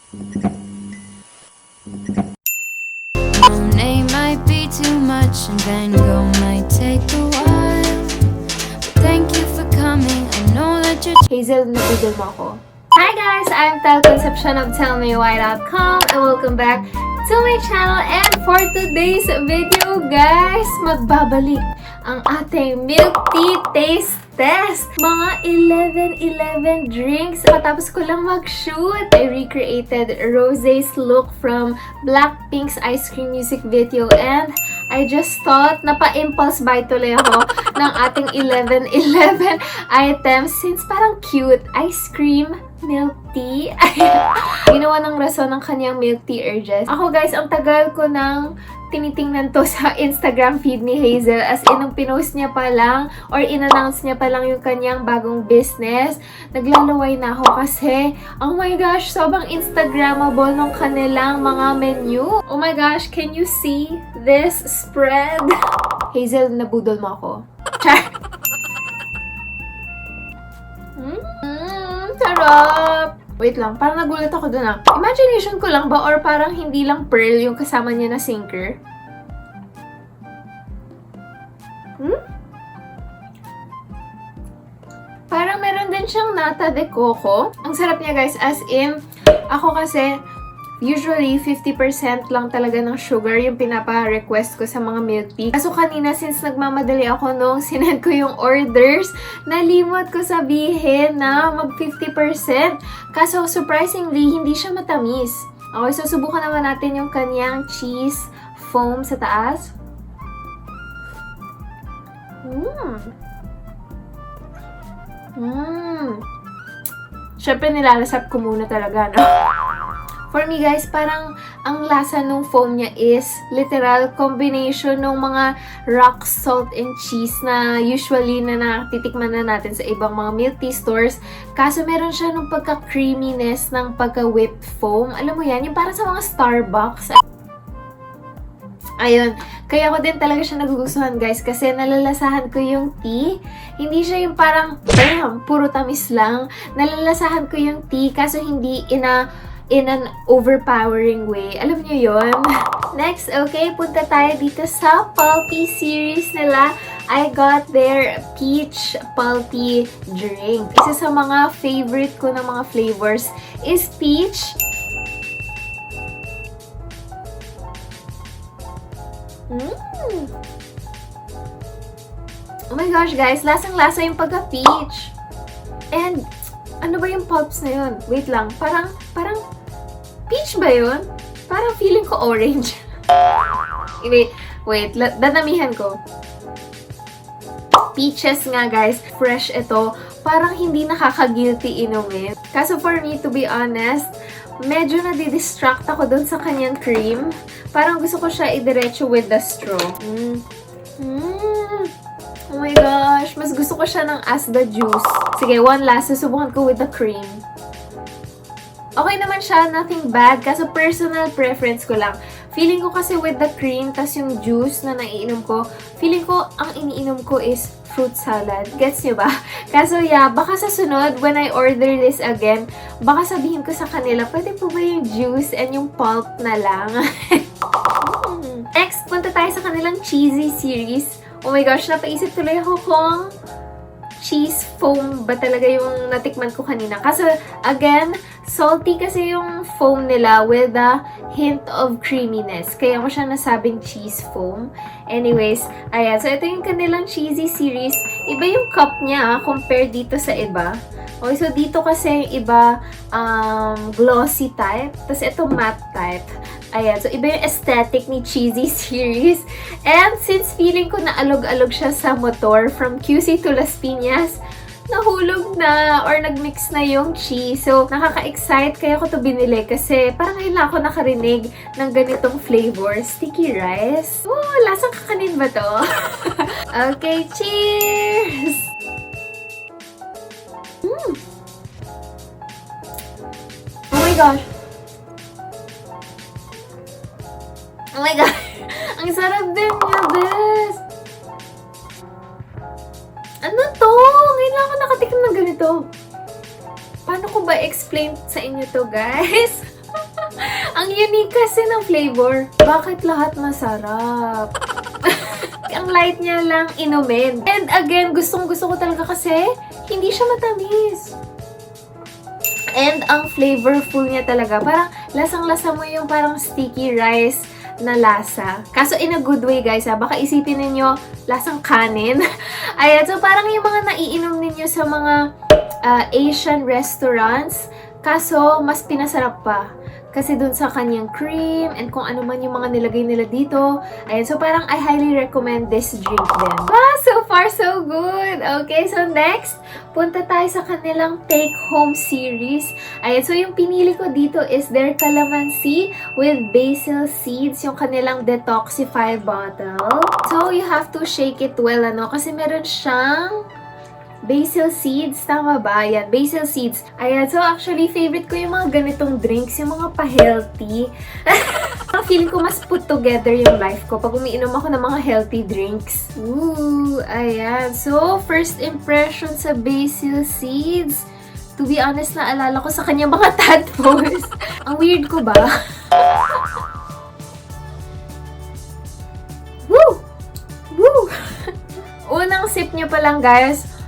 Monet might be too much and Van Gogh might take a while. But thank you for coming. I know that you're Hazel, nabudol mo ako. Hi guys! I'm Tel Concepcion of TellMeWhy.com and welcome back to my channel. And for today's video, guys, magbabalik ang ating milk tea taste test. Mga 11 drinks. Matapos ko lang mag-shoot, I recreated Rosé's look from Blackpink's Ice Cream music video and I just thought na pa-impulse buy tuloy ako ng ating 11 items since parang cute. Ice cream, milk tea. Ginawa ng rason ng kanyang milk tea urges. Ako guys, ang tagal ko nang tinitingnan to sa Instagram feed ni Hazel. As in, nung pinost niya pa lang or in-announce niya pa lang yung kanyang bagong business, naglalaway na ako kasi, oh my gosh, sobrang Instagrammable ng kanilang mga menu. Oh my gosh, can you see this spread? Hazel, nabudol mo ako. Char! Sarap! Wait lang, parang nagulat ako dun ah. Imagination ko lang ba or parang hindi lang pearl yung kasama niya na sinker? Parang meron din siyang nata de coco. Ang sarap niya guys, as in, ako kasi, usually, 50% lang talaga ng sugar yung pinapa-request ko sa mga milk tea. Kaso kanina, since nagmamadali ako nung sinend ko yung orders, nalimot ko sabihin na mag 50%. Kaso, surprisingly, hindi siya matamis. Okay, so subukan naman natin yung kanyang cheese foam sa taas. Siyempre, nilalasap ko muna talaga, no? For me guys, parang ang lasa ng foam niya is literal combination ng mga rock salt and cheese na usually na natitikman na natin sa ibang mga milk tea stores. Kaso meron siya ng pagka-creaminess ng pagka-whipped foam. Alam mo yan, yung parang sa mga Starbucks. Ayun, kaya ko din talaga siya nagugustuhan guys kasi nalalasahan ko yung tea. Hindi siya yung parang, bam, puro tamis lang. Nalalasahan ko yung tea kaso hindi in an overpowering way. Alam niyo yon. Next, okay, punta tayo dito sa Pulpy series nila. I got their peach pulpy drink. Isa sa mga favorite ko na mga flavors is peach. Oh my gosh, guys, lasang-lasa yung pagka-peach. And, ano ba yung pulps na yun? Wait lang, parang peach ba yun? Parang feeling ko orange. wait, dadamihan ko. Peaches nga guys, fresh ito. Parang hindi nakaka-guilty inumin. Kaso for me, to be honest, medyo nadidistract ako dun sa kanyang cream. Parang gusto ko siya idiretso with the straw. Oh my gosh, mas gusto ko siya ng as the juice. Sige, one last, susubukan ko with the cream. Okay naman siya, nothing bad. Kaso personal preference ko lang. Feeling ko kasi with the cream, tas yung juice na naiinom ko, feeling ko ang iniinom ko is fruit salad. Gets nyo ba? Kaso yeah, baka sa sunod, when I order this again, baka sabihin ko sa kanila, pwede po ba yung juice and yung pulp na lang? Next, punta tayo sa kanilang cheesy series. Oh my gosh, napaisip tuloy ako kung cheese foam ba talaga yung natikman ko kanina. Kaso, again, salty kasi yung foam nila with a hint of creaminess. Kaya ko siya nasabing cheese foam. Anyways, ayan. So, ito yung kanilang cheesy series. Iba yung cup niya compared dito sa iba. Okay, so dito kasi yung iba glossy type. Tapos ito matte type. Ayan, so iba yung aesthetic ni cheesy series. And since feeling ko na alog-alog siya sa motor from QC to Las Piñas, nahulog na or nagmix na yung cheese. So, nakaka-excite kaya ko to binili kasi parang ngayon ako nakarinig ng ganitong flavor. Sticky rice. Oh, lasang kakanin ba to? Okay, cheers! Oh my gosh! Oh my God! Ang sarap din niya, bes! Ano to? Ngayon lang ako nakatikim ng ganito. Paano ko ba explain sa inyo to, guys? Ang unique kasi ng flavor. Bakit lahat masarap? Ang light niya lang inumin. And again, gustong-gusto ko talaga kasi hindi siya matamis. And ang flavorful niya talaga. Parang lasang-lasa mo yung parang sticky rice na lasa. Kaso in a good way, guys, ha? Baka isipin ninyo, lasang kanin. Ayan, so parang yung mga naiinom ninyo sa mga Asian restaurants. Kaso, mas pinasarap pa. Kasi dun sa kanyang cream and kung ano man yung mga nilagay nila dito. Ayan, so parang I highly recommend this drink din. Wow, so far so good! Okay, so next, punta tayo sa kanilang take-home series. Ayan, so yung pinili ko dito is their calamansi with basil seeds, yung kanilang detoxify bottle. So, you have to shake it well, ano, kasi meron siyang basil seeds, tama ba? Ayan, basil seeds. Ayan, so actually, favorite ko yung mga ganitong drinks, yung mga pa-healthy. Feeling ko mas put together yung life ko pag umiinom ako ng mga healthy drinks. Ooh, ayan. So, first impression sa basil seeds. To be honest, naalala ko sa kanyang mga tadpoles. Ang weird ko ba? Woo! Woo! Unang sip niyo pa lang, guys.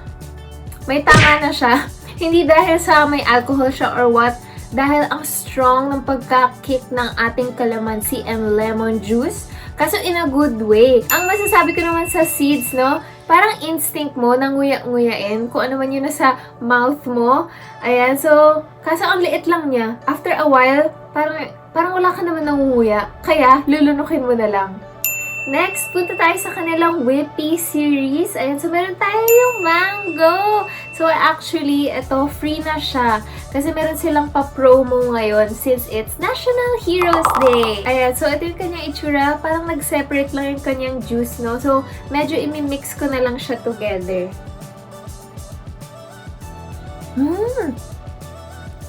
May tama na siya. Hindi dahil sa may alcohol siya or what. Dahil ang strong ng pagka-kick ng ating calamansi and lemon juice. Kaso in a good way. Ang masasabi ko naman sa seeds, no? Parang instinct mo na nguya-nguyain. Kung ano man yun nasa mouth mo. Ayan, so, kaso ang liit lang niya. After a while, parang wala ka naman nangunguya. Kaya, lulunukin mo na lang. Next, punta tayo sa kanilang Whippy series. Ayan, so meron tayo yung mango. So actually, ito, free na siya. Kasi meron silang pa-promo ngayon since it's National Heroes Day. Ayan, so ito yung kanyang itsura. Parang nag-separate lang yung kanyang juice, no? So, medyo imi-mix ko na lang siya together.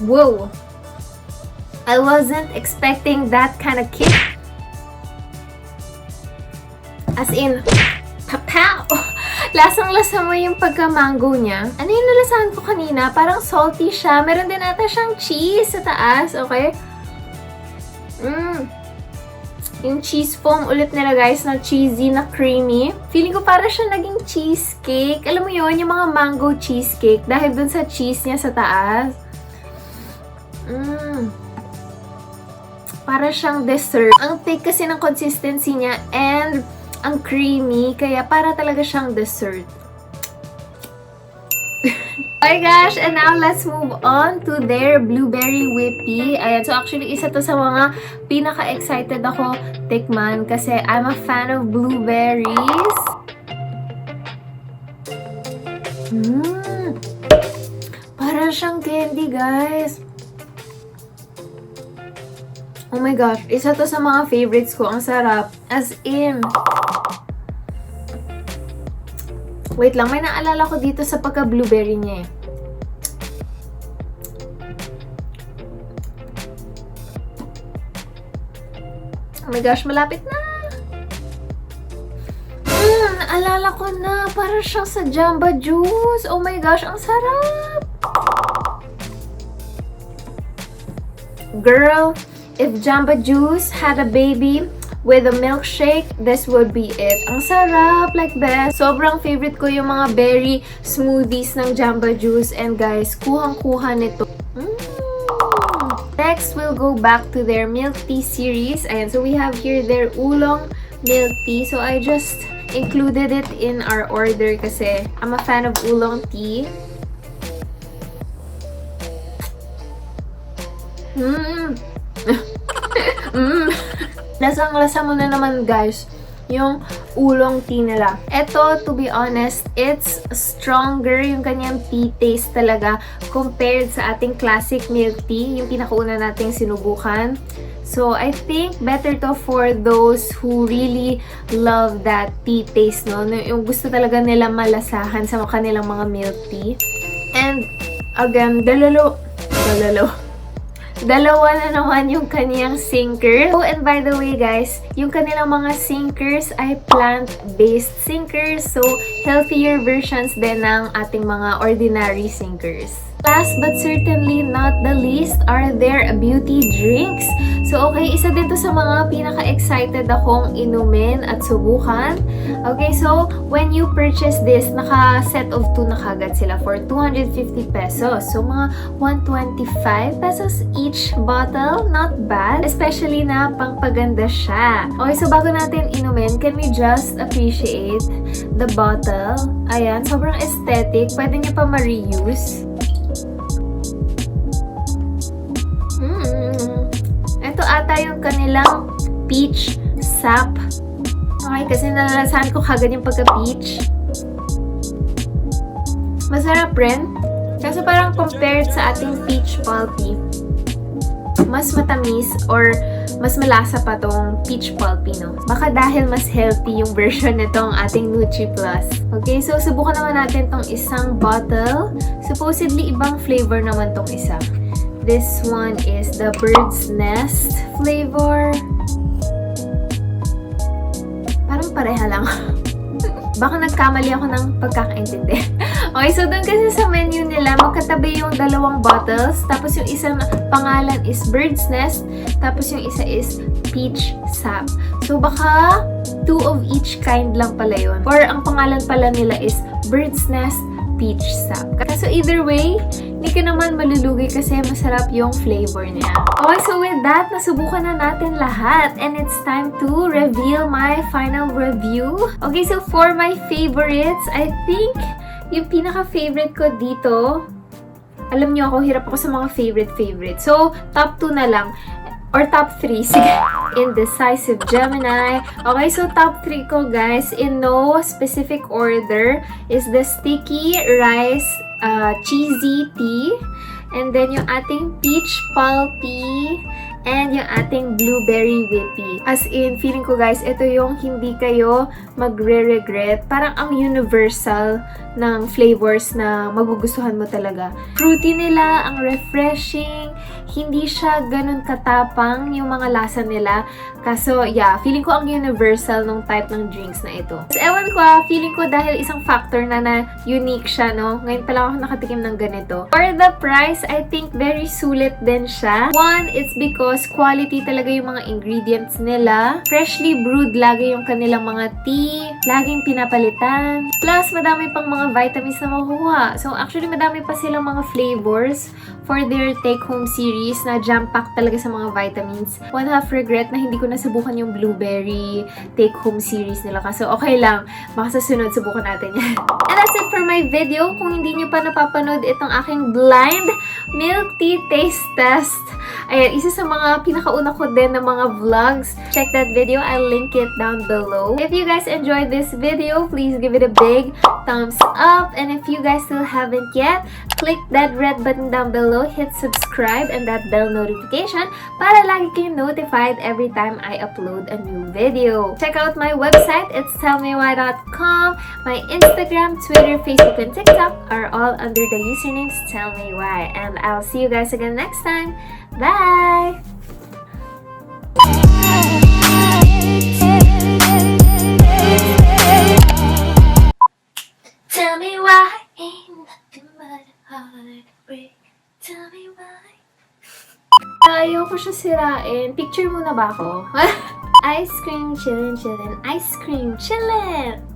Whoa! I wasn't expecting that kind of kick. As in, papow! Lasang-lasa mo yung pagka-mango niya. Ano yung nalasahan ko kanina? Parang salty siya. Meron din ata siyang cheese sa taas, okay? Yung cheese foam ulit nila, guys, na cheesy, na creamy. Feeling ko para siya naging cheesecake. Alam mo yun, yung mga mango cheesecake. Dahil dun sa cheese niya sa taas. Para siyang dessert. Ang thick kasi ng consistency niya and ang creamy, kaya para talaga siyang dessert. Oh my gosh, and now let's move on to their blueberry whippy. Ayan, so actually isa to sa mga pinaka-excited ako tikman kasi I'm a fan of blueberries. Para siyang candy, guys. Oh my gosh, isa to sa mga favorites ko. Ang sarap. As in. Wait lang, may naalala ko dito sa pagka-blueberry niya eh. Oh my gosh, malapit na! Naalala ko na. Para siyang sa Jamba Juice. Oh my gosh, ang sarap! Girl, if Jamba Juice had a baby with a milkshake, this would be it. Ang sarap, like best. Sobrang favorite ko yung mga berry smoothies ng Jamba Juice. And guys, kuhang-kuha nito. Next, we'll go back to their milk tea series. Ayan, so we have here their oolong milk tea. So I just included it in our order kasi I'm a fan of oolong tea. Lasang-lasa mo na naman, guys, yung oolong tea nila. Ito, to be honest, it's stronger yung kanyang tea taste talaga compared sa ating classic milk tea, yung pinakauna nating sinubukan. So, I think better to for those who really love that tea taste, no? Yung gusto talaga nila malasahan sa kanilang mga milk tea. And, again, dalawa na naman yung kaniyang sinker. Oh, and by the way, guys, yung kanilang mga sinkers ay plant-based sinkers. So, healthier versions din ng ating mga ordinary sinkers. Last but certainly not the least are their beauty drinks. So, So, okay, isa din to sa mga pinaka-excited akong inumin at subukan. Okay, so, when you purchase this, naka-set of 2 na kagad sila for 250 pesos. So, mga 125 pesos each bottle. Not bad. Especially na pangpaganda siya. Okay, so bago natin inumin, can we just appreciate the bottle? Ayan, sobrang aesthetic. Pwede niyo pa ma-reuse. Ito ata yung kanilang peach sap. Okay, kasi nalalasahan ko kagad yung pagka-peach. Masarap rin. Kasi parang compared sa ating peach pulpy, mas matamis or mas malasa pa tong peach pulpy, no? Baka dahil mas healthy yung version nitong ating Nutri Plus. Okay, so subukan naman natin tong isang bottle. Supposedly, ibang flavor naman tong isa. This one is the Bird's Nest flavor. Parang pareha lang. Baka nagkamali ako ng pagkakaintindi. Okay, so doon kasi sa menu nila, magkatabi yung dalawang bottles. Tapos yung isang pangalan is Bird's Nest. Tapos yung isa is Peach Sap. So baka 2 of each kind lang pala yun. Or ang pangalan pala nila is Bird's Nest Peach Sap. So either way, hindi ka naman malulugi kasi masarap yung flavor niya. Okay, so with that, nasubukan na natin lahat. And it's time to reveal my final review. Okay, so for my favorites, I think yung pinaka-favorite ko dito, alam niyo ako, hirap ako sa mga favorite. So, top 2 na lang. Or top 3, sige. Indecisive Gemini. Okay, so top 3 ko, guys, in no specific order, is the Sticky Rice Cheesy Tea. And then yung ating Peach Pulpy. And yung ating Blueberry Whippy. As in, feeling ko, guys, ito yung hindi kayo magre-regret. Parang ang universal ng flavors na magugustuhan mo talaga. Fruity nila, ang refreshing. Hindi siya ganun katapang yung mga lasa nila. Kaso, yeah, feeling ko ang universal ng type ng drinks na ito. So, ewan ko, feeling ko dahil isang factor na unique siya, no? Ngayon pa lang ako nakatikim ng ganito. For the price, I think very sulit din siya. One, it's because quality talaga yung mga ingredients nila. Freshly brewed lagi yung kanilang mga tea. Laging pinapalitan. Plus, madami pang mga vitamins na makukuha. So, actually, madami pa silang mga flavors for their take-home series na jam-packed talaga sa mga vitamins. One half regret na hindi ko nasubukan yung blueberry take-home series nila. Kaso, okay lang. Baka sa sunod, subukan natin yan. And that's it for my video. Kung hindi nyo pa napapanood itong aking blind milk tea taste test, ayan, isa sa mga pinakauna ko din na mga vlogs. Check that video. I'll link it down below. If you guys enjoyed this video, please give it a big thumbs up. And if you guys still haven't yet, click that red button down below, hit subscribe, and that bell notification para lagi kayong notified every time I upload a new video. Check out my website. It's tellmewhy.com. My Instagram, Twitter, Facebook, and TikTok are all under the usernames Tell Me Why. And I'll see you guys again next time. Bye! Tell me why ain't nothing but a heartbreak. Tell me why. Ayoko siya sirain. Picture muna ba ako? Ice cream chillin', ice cream chillin'.